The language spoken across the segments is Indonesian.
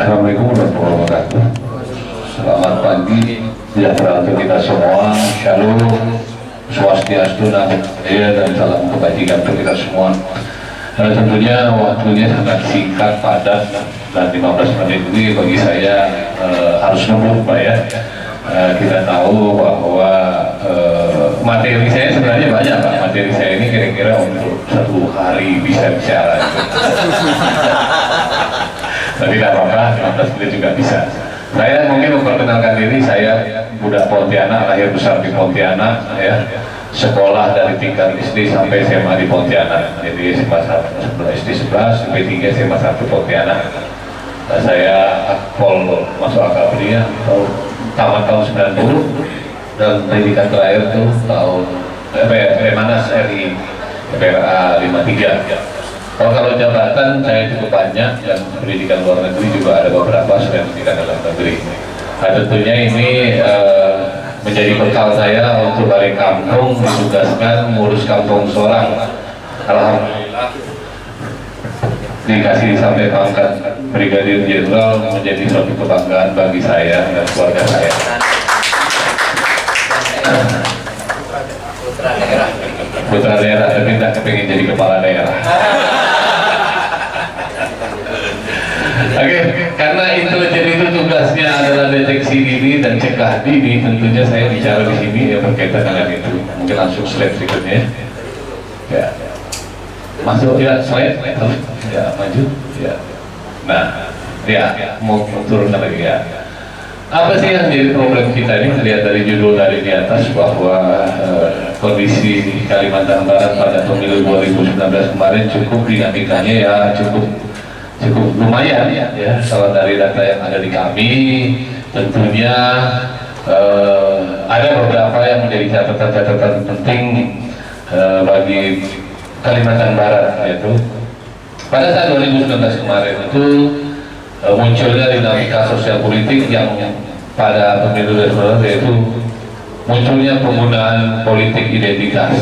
Assalamualaikum warahmatullahi wabarakatuh. Selamat pagi, sejahtera untuk kita semua. Shalom, swastiastu, namo buddhaya, dan salam kebajikan untuk kita semua. Tentunya waktunya sangat singkat, padat, dan 15 menit ini bagi saya harus nunggu, Pak ya. Kita tahu bahwa materi saya sebenarnya banyak, Pak. Materi saya ini kira-kira untuk 1 hari bisa bicara. Tapi tidak apa-apa, 15 menit juga bisa. Saya mungkin memperkenalkan diri, saya budak Pontianak, lahir besar di Pontianak, ya. Sekolah dari tingkat SD sampai SMA di Pontianak. Jadi SMA 1 SD 11, sampai 3 SMA 1 Pontianak. Saya akpol masuk akademia tamat tahun 90, dan pendidikan terakhir itu tahun Manas RI PRA 53. Kalau jabatan saya cukup banyak, dan pendidikan luar negeri juga ada beberapa selain pendidikan dalam negeri. Nah, tentunya ini menjadi bekal saya untuk balik kampung, ditugaskan ngurus kampung seorang. Alhamdulillah dikasih sampai pangkat Brigadir Jenderal, menjadi suatu kebanggaan bagi saya dan keluarga saya. Putra daerah, tapi tidak kepingin jadi kepala daerah. Oke, karena intelijen itu tugasnya adalah deteksi dini dan cegah dini, tentunya saya bicara di sini yang berkaitan dengan itu. Mungkin langsung slide berikutnya. Ya, masuk ya slide, ya maju, ya. Nah, ya mau turun lagi ya. Apa sih yang jadi problem kita ini? Lihat dari judul dari di atas bahwa kondisi Kalimantan Barat pada pemilu 2019 kemarin cukup dinamikanya ya cukup lumayan ya. Kalau dari data yang ada di kami, tentunya ada beberapa yang menjadi catatan-catatan penting bagi Kalimantan Barat, yaitu pada saat 2019 kemarin itu munculnya dinamika sosial politik yang pada pemilu 2019, yaitu munculnya penggunaan politik identitas.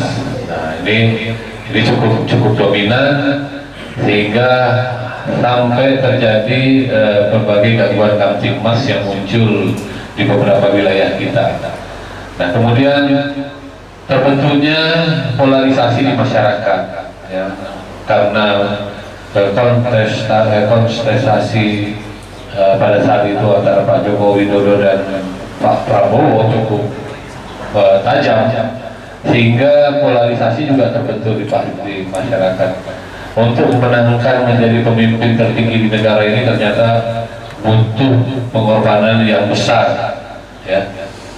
Nah, ini cukup dominan, sehingga sampai terjadi berbagai gangguan kamtipmas yang muncul di beberapa wilayah kita. Nah, kemudian terbentuknya polarisasi di masyarakat, ya, karena kontestasi pada saat itu antara Pak Joko Widodo dan Pak Prabowo cukup tajam, sehingga polarisasi juga terbentuk di masyarakat. Untuk memenangkan menjadi pemimpin tertinggi di negara ini ternyata butuh pengorbanan yang besar, ya.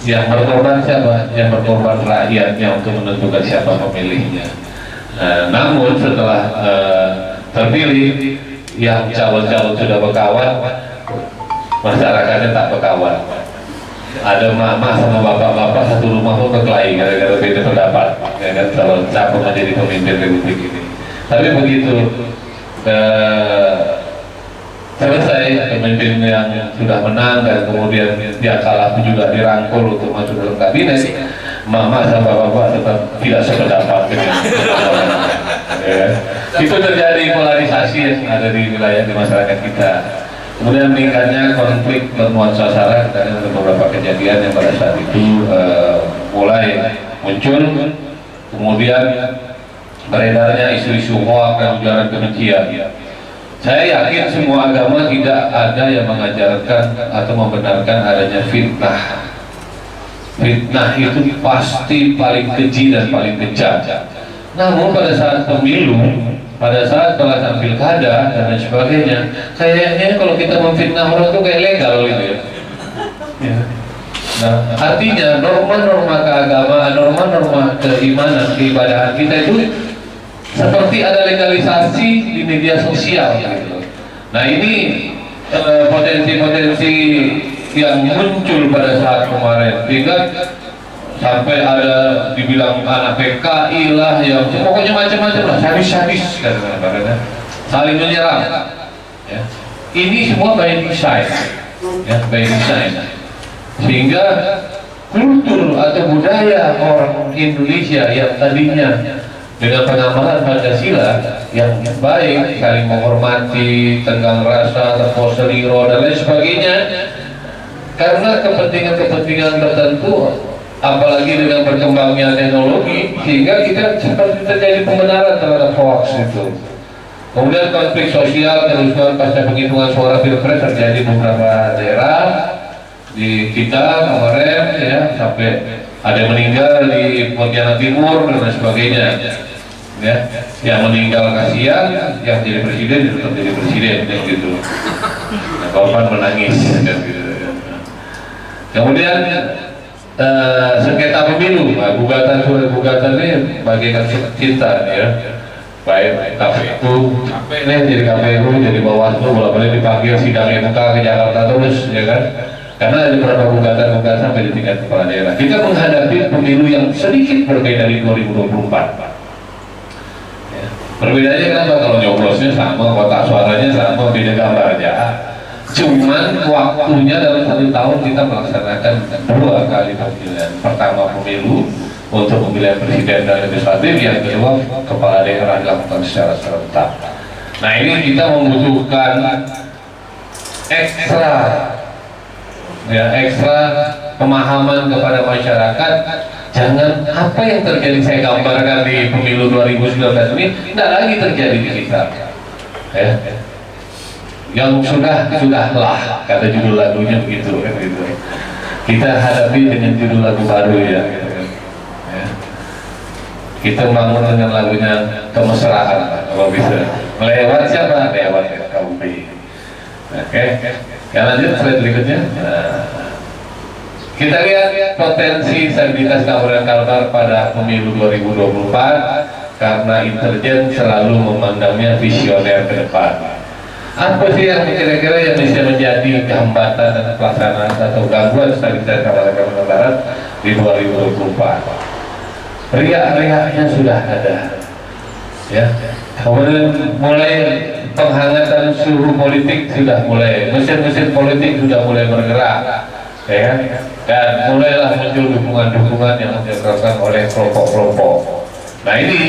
Yang berkorban siapa? Yang berkorban rakyatnya untuk menentukan siapa pemilihnya. Namun setelah terpilih, yang calon-calon sudah berkawan, masyarakatnya tak berkawan. Ada mama sama bapak-bapak satu rumah pun berkelahi gara-gara beda pendapat, ya kan, calon siapa menjadi pemimpin republik ini. Tapi begitu selesai pemimpin yang sudah menang dan kemudian dia kalah juga dirangkul untuk masuk dalam kabinet, mama sama bapak tetap tidak sependapat dengan ya. Itu terjadi polarisasi yang ada di wilayah di masyarakat kita. Kemudian meningkatnya konflik bernuansa sara dan beberapa kejadian yang pada saat itu mulai muncul. Kemudian beredarnya isu-isu hoak dan ujaran kebencian. Saya yakin semua agama tidak ada yang mengajarkan atau membenarkan adanya fitnah. Fitnah itu pasti paling keji dan paling kejam. Namun pada saat pemilu, pada saat pelaksanaan pilkada dan lain sebagainya, kayaknya kalau kita memfitnah orang itu kayak legal gitu ya. Nah, artinya norma-norma keagamaan, norma-norma keimanan, keibadahan kita itu seperti ada legalisasi di media sosial gitu. Nah, ini potensi-potensi yang muncul pada saat kemarin, sehingga sampai ada dibilang anak PKI lah, yang pokoknya macam-macam lah, sadis-sadis kadang-kadang, saling menyerang. Ya. Ini semua by design, ya, by design. Sehingga kultur atau budaya orang Indonesia yang tadinya dengan pengamalan Pancasila yang baik, saling menghormati, tenggang rasa, terpos seliro dan lain sebagainya. Karena kepentingan-kepentingan tertentu, apalagi dengan berkembangnya teknologi, sehingga kita seperti terjadi pembenaran terhadap hoax itu. Kemudian konflik sosial kerusuhan pasca penghitungan suara pilpres terjadi beberapa daerah di kita kemarin, ya, sampai ada yang meninggal di Pontianak Timur dan lain sebagainya. Ya, yang meninggal kasihan, yang jadi presiden tetap jadi presiden, gitu. Nah, korban menangis, kan, gitu. Kemudian sengketa pemilu, nah, gugatan ini bagaikan cinta, ya. Baik KPU, jadi KPU, jadi Bawaslu, bolak-balik dipanggil sidang MK ke Jakarta terus, ya kan? Karena ada beberapa gugatan sampai di tingkat kepala daerah. Kita menghadapi pemilu yang sedikit berbeda dari 2024. Ya. Perbedaannya kenapa? Kalau nyoblosnya sama, kotak suaranya sama, beda gambar aja. Cuman waktunya dalam 1 tahun kita melaksanakan 2 kali pemilihan. Pertama pemilu untuk pemilihan presiden dan legislatif, yang kedua kepala daerah dilakukan secara serentak. Nah, ini kita membutuhkan ekstra pemahaman kepada masyarakat. Jangan apa yang terjadi saya gambarkan di pemilu 2019 ini tidak lagi terjadi di kita, ya. Yang sudahlah, kata judul lagunya begitu, kan, gitu. Kita hadapi dengan judul lagu baru, ya, gitu, kan. Ya. Kita bangun dengan lagunya kemesraan, kalau bisa. Lewat siapa? Lewat KUP. Oke. Yang lanjut slide berikutnya. Nah, kita lihat potensi stabilitas Kabupaten Kalbar pada pemilu 2024 karena intelijen selalu memandangnya visioner ke depan. Apa sih yang kira-kira yang bisa menjadi hambatan dan pelaksanaan atau gangguan stabilitas Kabupaten Barat di 2024? Riak-riaknya sudah ada, ya. Kemudian mulai penghangatan suhu politik sudah mulai, mesin-mesin politik sudah mulai bergerak, ya kan? Dan mulailah muncul dukungan-dukungan yang dilakukan oleh kelompok-kelompok. Nah, ini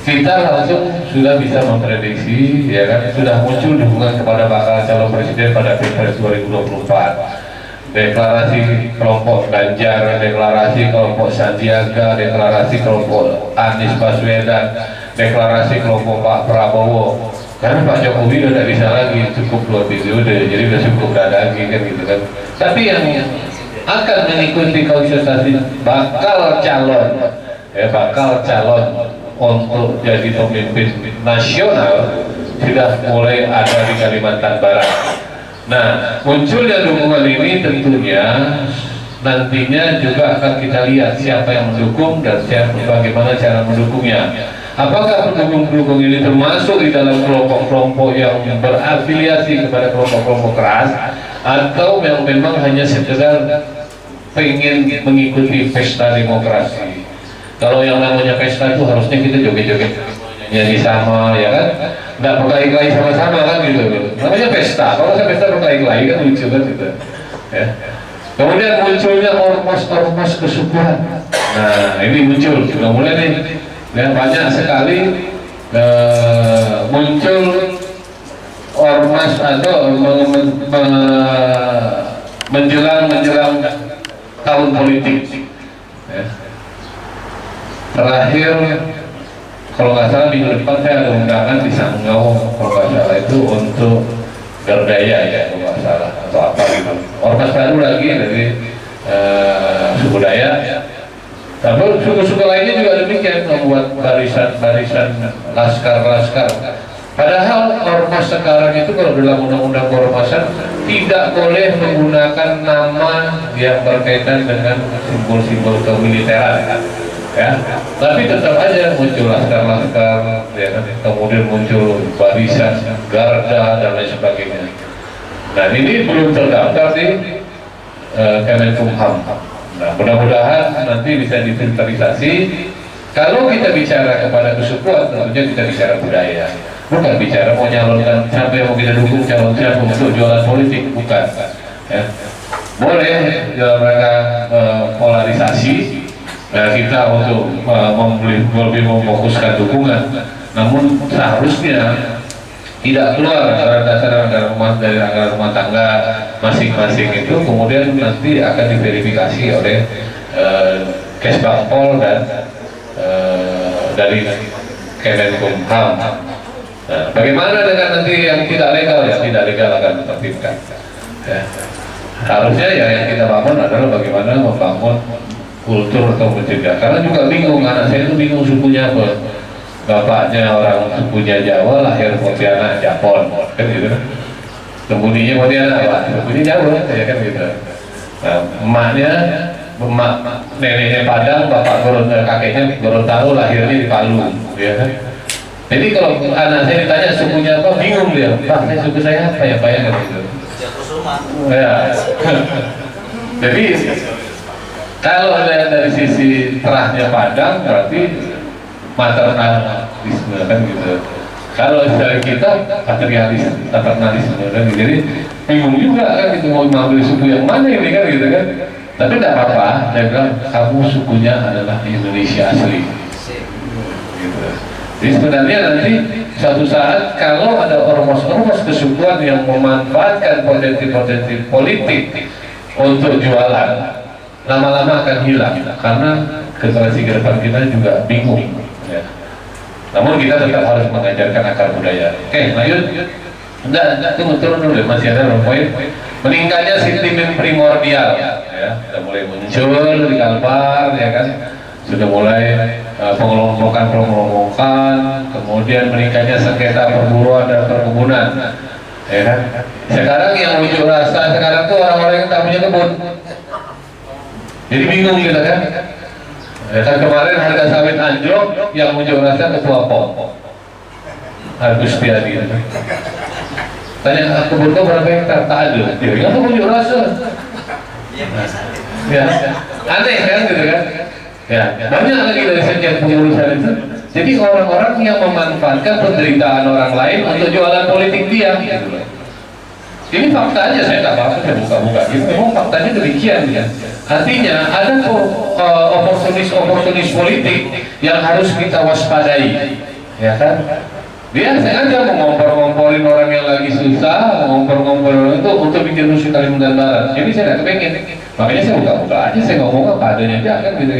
kita langsung sudah bisa memprediksi, ya kan, sudah muncul dukungan kepada bakal calon presiden pada Pilpres 2024. Deklarasi kelompok Ganjar, deklarasi kelompok Sandiaga, deklarasi kelompok Anies Baswedan, deklarasi kelompok Pak Prabowo. Karena Pak Jokowi udah tidak bisa lagi, cukup 2 periode, jadi udah cukup lagi, kan, gitu kan. Tapi yang akan mengikuti konsultasi bakal calon untuk jadi pemimpin nasional sudah mulai ada di Kalimantan Barat. Nah, munculnya dukungan ini tentunya nantinya juga akan kita lihat siapa yang mendukung dan bagaimana cara mendukungnya. Apakah pendukung-pendukung ini termasuk di dalam kelompok-kelompok yang berafiliasi kepada kelompok-kelompok keras, atau yang memang hanya sekedar pengen mengikuti pesta demokrasi. Kalau yang namanya pesta itu harusnya kita joget-joget nyanyi sama, ya kan, nggak berkelahi-kelahi sama-sama, kan, gitu. Namanya pesta, kalau saya pesta berkelahi-kelahi kan lucu, kan, gitu, ya. Kemudian munculnya ormas-ormas kesukuan. Nah, ini muncul, sudah mulai nih, ya, banyak sekali muncul ormas atau menjelang tahun politik, ya. Terakhir, kalau nggak salah minggu depan saya ada undangan di Sanggau, kalau nggak salah itu untuk Gerdaya, ya, kalau nggak salah, atau apa gitu. Ormas baru lagi dari suku Dayak, ya. Tapi suku-suku lainnya juga demikian, membuat barisan-barisan laskar-laskar. Padahal ormas sekarang itu kalau dalam undang-undang keormasan tidak boleh menggunakan nama yang berkaitan dengan simbol-simbol kemiliteran, ya. Tapi tetap aja muncul laskar-laskar, ya, kemudian muncul barisan garda dan lain sebagainya. Nah, ini belum terdaftar di Kemenkumham. Nah, mudah-mudahan nanti bisa difilterisasi. Kalau kita bicara kepada kesukuan, tentunya kita bicara budaya, bukan bicara mau nyalonkan siapa yang mau kita dukung, calon siapa untuk jualan politik, bukan, ya. Boleh dalam rangka polarisasi, Nah, kita untuk lebih memfokuskan dukungan, namun seharusnya tidak keluar anggaran dasar dari anggaran rumah tangga masing-masing itu kemudian nanti akan diverifikasi oleh Kesbangpol dan dari Kemenkumham. Nah, bagaimana dengan nanti yang tidak legal? Ya tidak legal akan ditertibkan. Ya. Harusnya ya yang kita bangun adalah bagaimana membangun kultur atau mencegah. Karena juga bingung, anak saya itu bingung sukunya apa. Bapaknya orang sukunya Jawa, lahir Pontianak, Japon, kan gitu. Sembunyinya Pontianak, Pak, sukunya Jawa, ya kan gitu. Nah, emaknya, neneknya Padang, bapak kakeknya Gorontalo, lahirnya di Palu, ya kan. Jadi kalau anak saya ditanya sukunya apa, bingung dia. Pak, suku saya apa ya, Pak ya, kan gitu. Ya. Jadi kalau dari sisi terahnya Padang berarti maternalisme kan gitu. Kalau dari kita paternalisme kan gitu. Jadi bingung juga kan gitu mau mengambil suku yang mana ini kan gitu kan. Tapi tidak apa-apa, saya bilang kamu sukunya adalah Indonesia asli. Gitu. Jadi sebenarnya nanti suatu saat kalau ada ormas-ormas kesukuan yang memanfaatkan potensi-potensi politik untuk jualan, lama-lama akan hilang karena generasi ke depan kita juga bingung. Ya. Namun kita tetap harus mengajarkan akar budaya. Oke, lanjut. Enggak, tunggu turun dulu, masih ada poin. Meningkatnya sentimen primordial, ya, sudah mulai muncul di Kalbar, ya kan, sudah mulai pengelompokan, kemudian meningkatnya sengketa perburuan dan perkebunan, ya kan. Sekarang yang muncul rasa sekarang tuh orang-orang yang tak punya kebun, jadi bingung gitu kan. Ya kan kemarin harga sawit anjlok, yang muncul rasa ketua POM Agus Tiadi. Tanya kebun kau berapa hektar? Tak ada. Dia apa muncul rasa? Ya, aneh kan gitu kan? Ya, banyak lagi dari sekian pengurusan itu. Jadi orang-orang yang memanfaatkan penderitaan orang lain untuk jualan politik dia. Gitu. Ini faktanya, saya tak apa-apa, saya buka-buka gitu. Memang faktanya demikian ya. Artinya ada oportunis politik yang harus kita waspadai, ya kan? Dia sengaja mengompor-ngomporin orang yang lagi susah, mengompor-ngomporin itu untuk bikin rusuh Kalimantan Barat. Jadi saya tidak kepengen, makanya saya buka-buka aja, saya ngomong apa adanya aja kan gitu.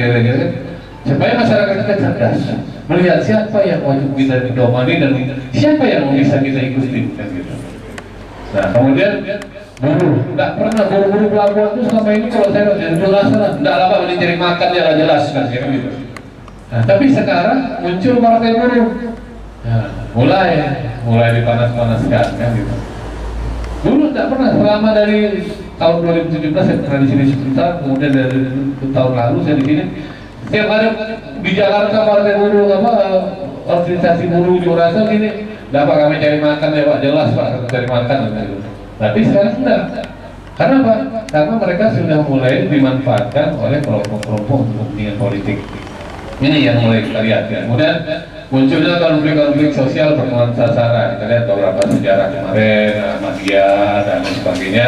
Supaya masyarakat kita cerdas, melihat siapa yang wajib kita didomani dan siapa yang bisa kita ikuti, kan gitu. Nah kemudian buruh, tidak pernah buruh-buruh pelabuhan itu selama ini kalau saya jelas tidak lama mencari makan ya jelas kan gitu. Nah, tapi sekarang muncul partai buruh, nah, mulai dipanas-panaskan kan gitu. Buruh tidak pernah selama dari tahun 2017 saya pernah di sini sebentar, kemudian dari tahun lalu saya di sini. Setiap ada di Jakarta partai buruh apa organisasi buruh Jurasa gini. Dapat kami cari makan ya Pak, jelas Pak cari makan gitu. Tapi sekarang enggak. Karena apa? Karena mereka sudah mulai dimanfaatkan oleh kelompok-kelompok untuk kepentingan politik. Ini yang mulai kita lihat ya. Kemudian munculnya konflik-konflik sosial bernuansa sasaran. Kita lihat beberapa sejarah kemarin, Ahmadiyah dan sebagainya,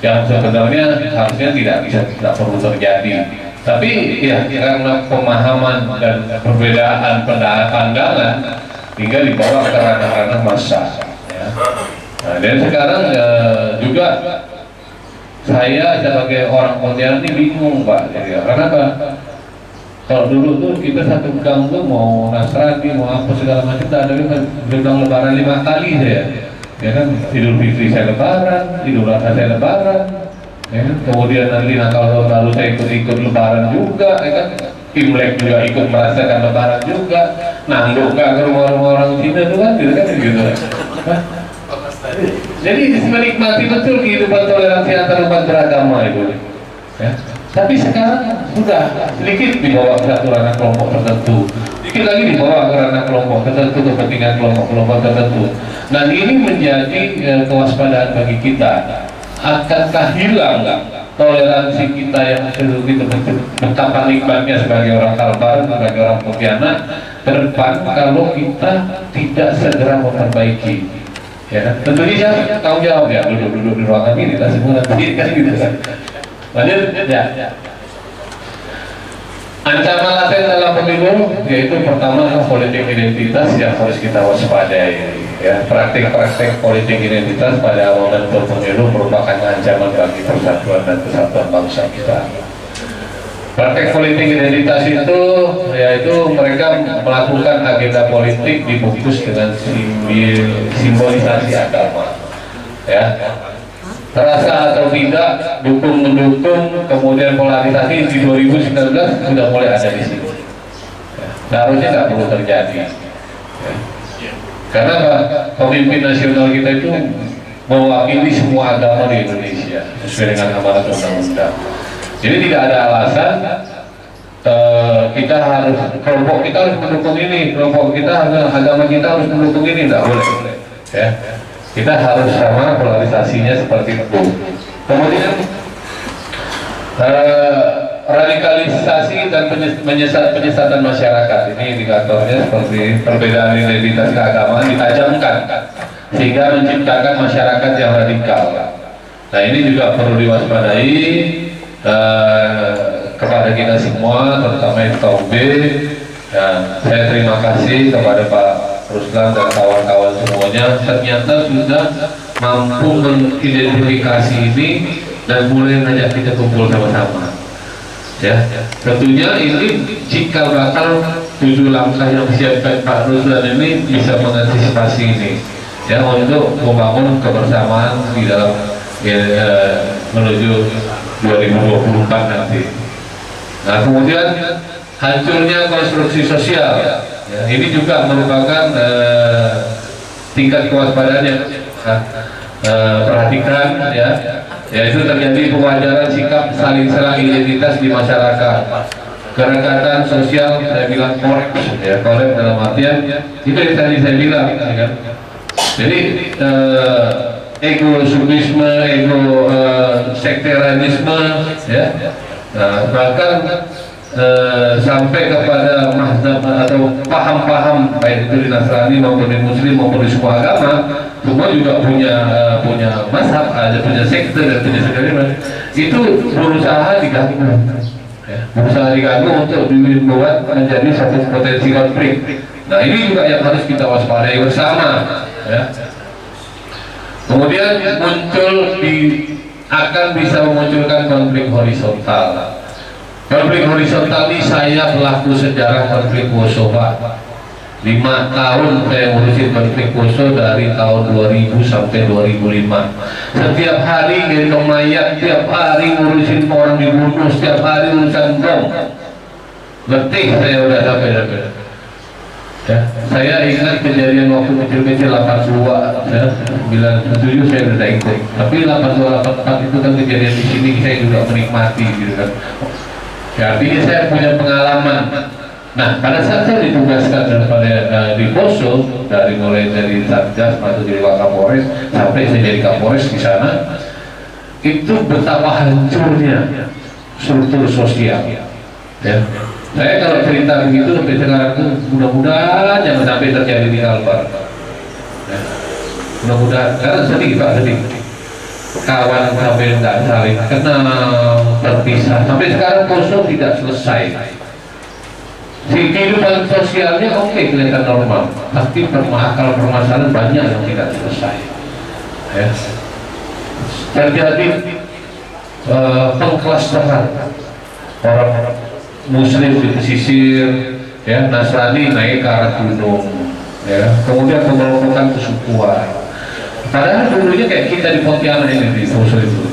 yang sebenarnya harusnya tidak perlu terjadi. Tapi ya karena pemahaman dan perbedaan pandangan hingga dibawa ke ranah-ranah massa. Ya. Nah, dan sekarang juga saya sebagai orang Pontianak ini bingung Pak. Jadi, karena apa? Kalau dulu tuh kita satu gang tuh mau Nasrani, mau apa segala macam, ada gendang lebaran 5 kali saya. Ya kan, Idul Fitri saya lebaran, Idul Adha saya lebaran. Ya kan? Kemudian nanti kalau lalu saya ikut lebaran juga, ya kan? Imlek juga ikut merasakan lebaran juga, nanduk gak ke rumah-rumah orang Cina itu kan gitu. Jadi menikmati betul kehidupan toleransi antar umat beragama itu. Ya. Tapi sekarang sudah sedikit dibawa ke satu ranah kelompok tertentu, sedikit lagi dibawa ke ranah kelompok tertentu, kepentingan kelompok-kelompok tertentu. Dan ini menjadi kewaspadaan bagi kita. Akankah hilang toleransi kita yang dulu kita betapa nikmatnya sebagai orang Kalbar, sebagai orang Pontianak ke depan kalau kita tidak segera memperbaiki? Ya, tentunya siapa tahu jawab ya, duduk di ruangan ini kita semua nanti kan gitu kan. Lanjut ya. Ancaman laten dalam pemilu yaitu pertama politik identitas yang harus kita waspadai. Ya, praktik-praktik politik identitas pada momentum pemilu merupakan ancaman bagi persatuan dan kesatuan bangsa kita. Praktek politik identitas itu yaitu mereka melakukan agenda politik dibungkus dengan simbolisasi agama. Ya, terasa atau tidak, dukung mendukung, kemudian polarisasi di 2019 sudah mulai ada di sini. Seharusnya nggak perlu terjadi. Ya. Karena pemimpin nasional kita itu mewakili semua agama di Indonesia sesuai dengan amanat undang-undang. Jadi tidak ada alasan kita harus kelompok kita harus mendukung ini, kelompok kita agama kita harus mendukung ini, tidak boleh. Ya. Kita harus sama polarisasinya seperti itu. Kemudian radikalisasi dan penyesatan masyarakat, ini indikatornya seperti perbedaan identitas keagamaan ditajamkan sehingga menciptakan masyarakat yang radikal. Nah, ini juga perlu diwaspadai kepada kita semua, terutama kaum B. Saya terima kasih kepada Pak Ruslan dan kawan-kawan semuanya, ternyata sudah mampu mengidentifikasi ini dan mulai ngajak kita kumpul sama-sama. Ya, tentunya ini cikal bakal 7 langkah yang disiapkan Pak Ruslan ini bisa mengantisipasi ini, ya, untuk membangun kebersamaan di dalam menuju 2024 nanti. Nah, kemudian hancurnya konstruksi sosial, ya, ini juga merupakan tingkat kewaspadaan yang perhatikan, ya, yaitu terjadi pewajaran sikap saling serang identitas di masyarakat. Kerekatan sosial, saya bilang koreks, ya, koreks dalam artian itu yang tadi saya bilang, ya kan? Jadi ego subisme, ego sektarianisme, ya, bahkan sampai kepada mazhab atau paham-paham baik itu di Nasrani maupun di Muslim maupun di semua agama, semua juga punya mazhab, ada punya sekte dan punya segala itu berusaha diganggu, ya, berusaha diganggu untuk dibuat menjadi satu potensi konflik. Nah, ini juga yang harus kita waspadai bersama, ya. Kemudian akan bisa memunculkan konflik horizontal. Konflik horizontal ini saya pelaku sejarah konflik Poso, Pak. 5 tahun saya ngurusin konflik Poso dari tahun 2000 sampai 2005. Setiap hari gendong mayat, setiap hari ngurusin orang dibunuh, setiap hari urusan bom. Letih saya udah sampai. Ya, saya ingat kejadian waktu kecil-kecil 82, ya, 97 saya sudah ikut. Tapi 82, 84 itu kan kejadian di sini saya juga menikmati, gitu kan. Ya, artinya saya punya pengalaman. Nah, pada saat saya ditugaskan di Poso, mulai dari Satgas atau jadi Wakapolres sampai saya jadi Kapolres di sana, itu betapa hancurnya struktur sosial. Ya. Saya kalau cerita begitu sampai sekarang tuh mudah-mudahan jangan sampai terjadi di Kalbar. Ya. Mudah-mudahan, karena sedih Pak, sedih. Kawan sampai nggak saling kenal, terpisah. Sampai sekarang Poso tidak selesai. Si kehidupan sosialnya oke, kelihatan normal, tapi kalau permasalahan banyak yang tidak selesai. Ya. Terjadi pengklasteran orang Muslim di pesisir, ya, Nasrani naik ke arah gunung, ya, kemudian pengelompokan kesukuan. Padahal dulunya kayak kita di Pontianak ini di Poso itu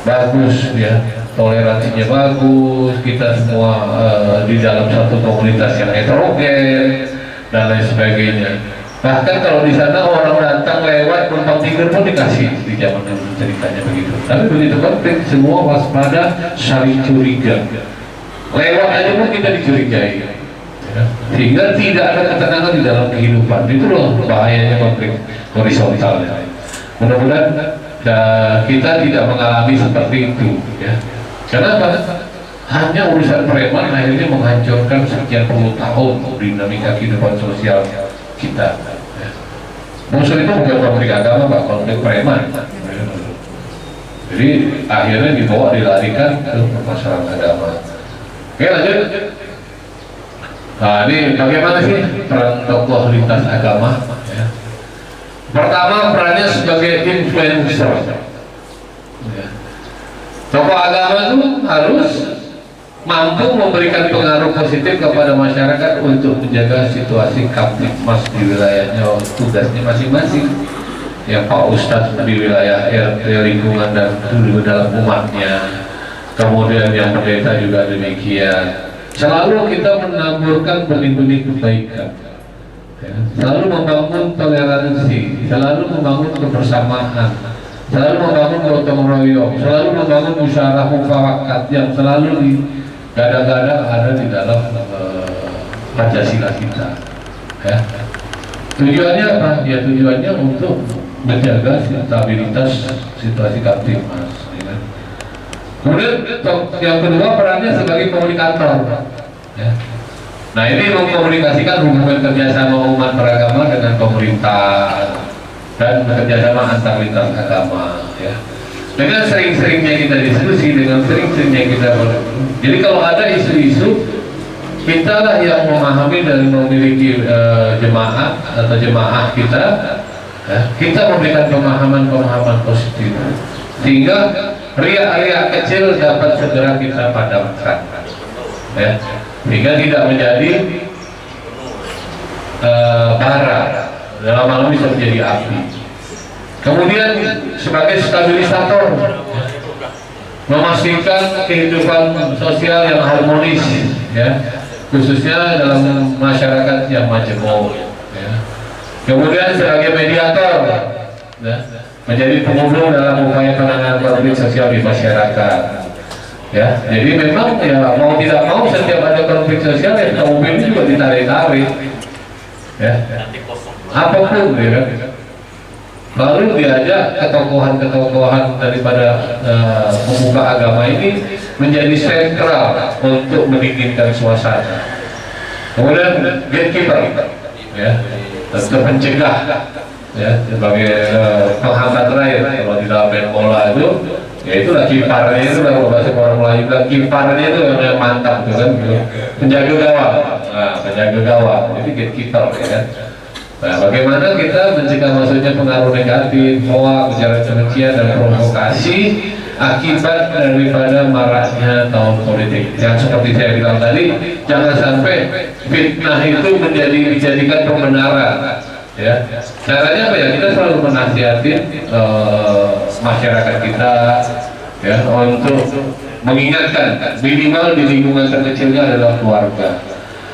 bagus, ya, toleransinya bagus, kita semua di dalam satu komunitas yang heterogen dan lain sebagainya. Bahkan kalau di sana orang datang lewat numpang tidur pun dikasih di zaman dulu ceritanya begitu. Tapi begitu konflik semua waspada, saling curiga. Lewat aja pun kita dicurigai, ya. Sehingga tidak ada ketenangan di dalam kehidupan. Itu loh bahayanya konflik horizontal, ya. Mudah-mudahan kita tidak mengalami seperti itu, ya. Kenapa? Hanya urusan preman akhirnya menghancurkan sekian puluh tahun dinamika kehidupan sosial kita, ya. Musuh itu bukan konflik agama, Pak, konflik preman. Jadi akhirnya dilarikan ke permasalahan agama. Oke, lanjut. Nah, ini bagaimana sih peran tokoh lintas agama? Ya. Pertama, perannya sebagai influencer. Ya. Tokoh agama itu harus mampu memberikan pengaruh positif kepada masyarakat untuk menjaga situasi kamtipmas di wilayahnya, tugasnya masing-masing. Ya, Pak Ustadz di wilayah RT lingkungan dan dulu dalam umatnya. Kemudian yang pendeta juga demikian. Selalu kita menaburkan benih-benih kebaikan, ya. Selalu membangun toleransi, selalu membangun kebersamaan, selalu membangun gotong royong, selalu membangun musyawarah mufakat yang selalu digadang-gadang ada di dalam Pancasila kita. Ya. Tujuannya apa? Ya tujuannya untuk menjaga stabilitas situasi Kamtipmas. Kemudian yang kedua perannya sebagai komunikator. Ya. Nah ini mengkomunikasikan hubungan kerjasama umat beragama dengan pemerintah dan kerjasama antar lintas agama. Ya. Dengan sering-seringnya kita diskusi, dengan sering-seringnya kita jadi kalau ada isu-isu kita lah yang memahami dan memiliki jemaah atau jemaah kita, ya, kita memberikan pemahaman-pemahaman positif sehingga riak-riak kecil dapat segera kita padamkan, ya, sehingga tidak menjadi bara, lama-lama bisa menjadi api. Kemudian sebagai stabilisator, memastikan kehidupan sosial yang harmonis, ya, khususnya dalam masyarakat yang majemuk. Ya. Kemudian sebagai mediator, ya, menjadi penghubung dalam upaya penanganan konflik sosial di masyarakat. Ya, jadi memang ya mau tidak mau setiap ada konflik sosial ya kaum ini juga ditarik-tarik. Ya, apapun ya kan. Lalu diajak ketokohan-ketokohan daripada pemuka agama ini menjadi sentral untuk mendinginkan suasana. Kemudian gatekeeper, ya, untuk mencegah, ya, sebagai penghambat terakhir. Kalau di dalam main bola itu, ya itulah kiparnya itu, kalau bahasa orang Melayu bilang kiparnya itu yang mantap, gitu kan, gitu. Penjaga gawang, nah, penjaga gawang, jadi gatekeeper, ya kan. Nah, bagaimana kita mencegah masuknya pengaruh negatif, hoax, ujaran kebencian dan provokasi akibat daripada maraknya tahun politik. Yang seperti saya bilang tadi, jangan sampai fitnah itu dijadikan pembenaran. Ya, caranya apa ya? Kita selalu menasihati masyarakat kita, ya, untuk mengingatkan minimal di lingkungan terkecilnya adalah keluarga.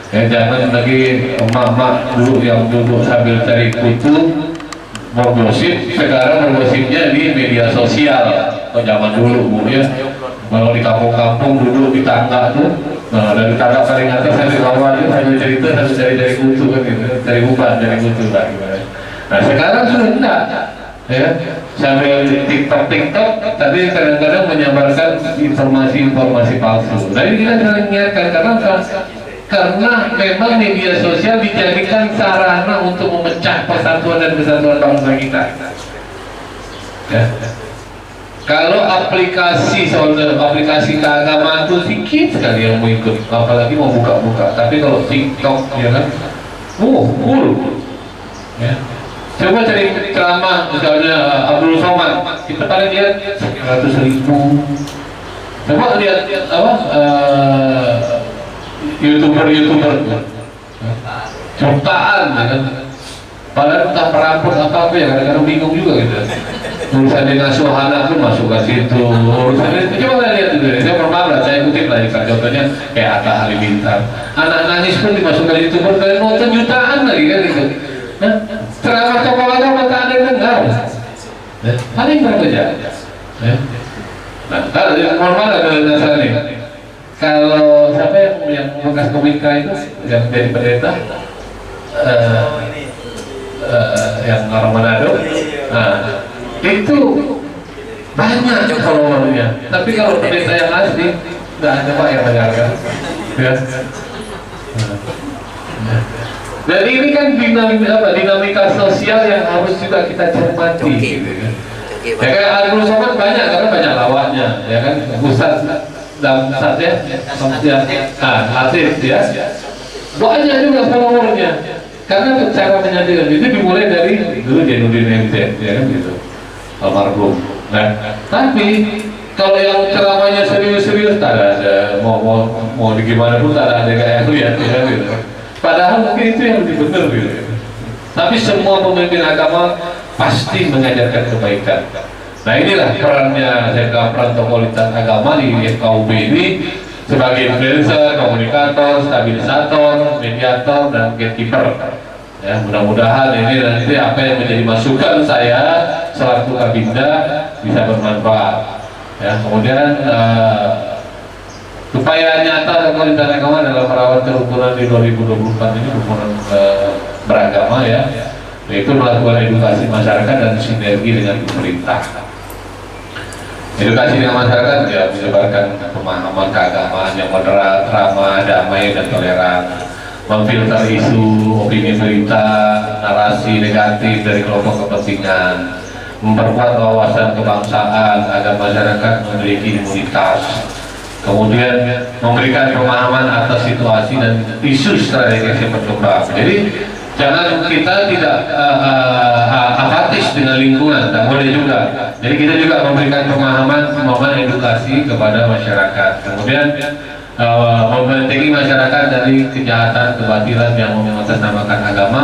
Ya, jangan lagi emak-emak dulu yang duduk sambil cari kutu bergosip, sekarang bergosipnya di media sosial. Oh, zaman dulu Bu ya, kalau di kampung-kampung duduk di tangga tuh, nah dari tangga paling atas sampai bawah itu sambil cerita sambil cari kutu kan gitu, cari umpan, cari kutu lah gimana. Nah sekarang sudah enggak, ya, sambil TikTok tadi kadang-kadang menyebarkan informasi-informasi palsu. Jadi kita sering ingatkan karena memang media sosial dijadikan sarana untuk memecah persatuan dan kesatuan bangsa kita. Ya. Kalau aplikasi keagamaan itu sedikit sekali yang mau ikut, apalagi mau buka-buka. Tapi kalau TikTok, ya kan, full. Ya. Coba cari ceramah misalnya Abdul Somad, kita paling lihat 100.000. Coba lihat apa? YouTuber jutaan, ya kan? Padahal entah perampok apa ya, kadang-kadang bingung juga gitu. Urusan dengan suhana pun masuk ke situ. Urusan itu coba lihat dulu. Saya pernah lah, saya kutip lah contohnya kayak Atta Halilintar. Anak nangis pun dimasukkan YouTuber, kalian nonton jutaan lagi kan gitu. Nah, ceramah tokoh agama tak ada yang dengar. Paling berapa jam? Nah, kalau yang normal ada dasar nih. Kalau siapa yang bekas komika itu yang jadi pendeta, yang orang Manado, nah, itu banyak followernya. Tapi kalau pendeta yang asli nggak ada Pak yang menjaga. Ya. Dan ini kan dinamika sosial yang harus juga kita cermati. Gitu, kan. Ya kayak Abdul Somad banyak karena banyak lawannya, ya kan, Ustaz dan saatnya, artis ya, banyak juga followernya. Karena cara menyajikan itu dimulai dari dulu Jainuddin MZ, ya kan gitu, almarhum. Nah, tapi kalau yang ceramahnya serius-serius, tak ada mau gimana pun tak ada kayak lihat ya gitu. Padahal mungkin itu yang lebih benar gitu. Tapi semua pemimpin agama pasti mengajarkan kebaikan. Nah inilah perannya peran tokoh lintas agama di FKUB ini sebagai influencer, komunikator, stabilisator, mediator, dan gatekeeper. Ya, mudah-mudahan ini nanti apa yang menjadi masukan saya selaku Kabinda bisa bermanfaat. Ya, kemudian supaya nyata tokoh lintas agama dalam merawat kerukunan di 2024 ini kerukunan beragama ya, yaitu melakukan edukasi masyarakat dan sinergi dengan pemerintah. Edukasi dengan masyarakat ya menyebarkan pemahaman keagamaan yang moderat, ramah, damai, dan toleran, memfilter isu, opini berita, narasi negatif dari kelompok kepentingan, memperkuat wawasan kebangsaan agar masyarakat memiliki imunitas, kemudian memberikan pemahaman atas situasi dan isu strategis yang berkembang. Jadi jangan kita tidak apatis dengan lingkungan, tak boleh juga. Jadi kita juga memberikan pemahaman edukasi kepada masyarakat. Kemudian membentengi masyarakat dari kejahatan, kebatilan yang mengatasnamakan agama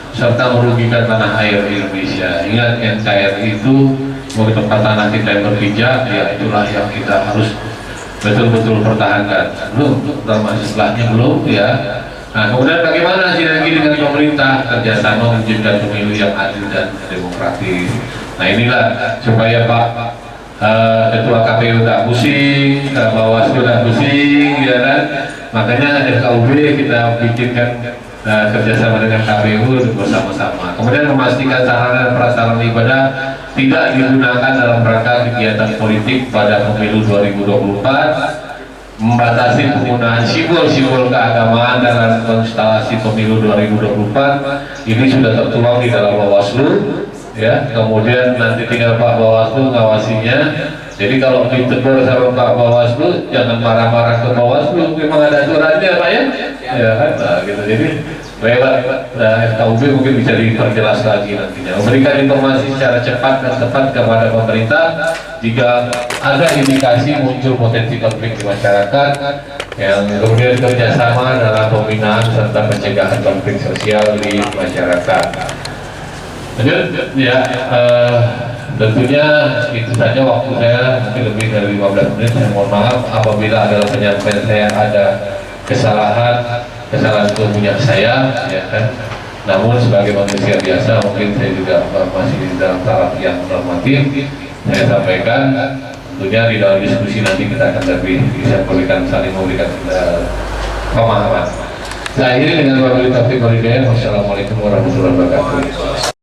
serta merugikan tanah air Indonesia. Ingat, NKRI itu sebagai tempat tanah kita yang berpijak, ya itulah yang kita harus betul-betul pertahankan. Belum, termasuk setelahnya belum ya. Nah, kemudian bagaimana sinergi dengan pemerintah, kerjasama mewujudkan pemilu yang adil dan demokratis. Nah inilah supaya Pak Ketua KPU tak pusing, Bawaslu tak pusing, ya kan? Makanya FKUB kita bikinkan kerjasama dengan KPU bersama-sama. Kemudian memastikan sarana dan prasarana ibadah tidak digunakan dalam rangka kegiatan politik pada pemilu 2024. Membatasi penggunaan simbol-simbol keagamaan dalam konstelasi pemilu 2024 ini sudah tertuang di dalam Bawaslu ya. Kemudian nanti tinggal Pak Bawaslu ngawasinya. Jadi kalau ditegur sama Pak Bawaslu jangan marah-marah ke Bawaslu, memang ada aturannya Pak ya, ya kan, nah, gitu. Jadi lewat FKUB mungkin bisa diperjelas lagi nantinya, memberikan informasi secara cepat dan tepat kepada pemerintah jika ada indikasi muncul potensi konflik di masyarakat, yang kemudian kerjasama dalam pembinaan serta pencegahan konflik sosial di masyarakat. Lanjut ya, tentunya itu saja waktu saya, mungkin lebih dari 15 menit. Saya mohon maaf apabila dalam penyampaian saya ada kesalahan itu punya saya, ya kan. Namun sebagai manusia biasa mungkin saya juga masih di dalam taraf yang normatif. Saya sampaikan, tentunya di dalam diskusi nanti kita akan lebih bisa saling memberikan pemahaman. Saya akhiri dengan wabillahi taufiq wal hidayah. Wassalamualaikum warahmatullahi wabarakatuh.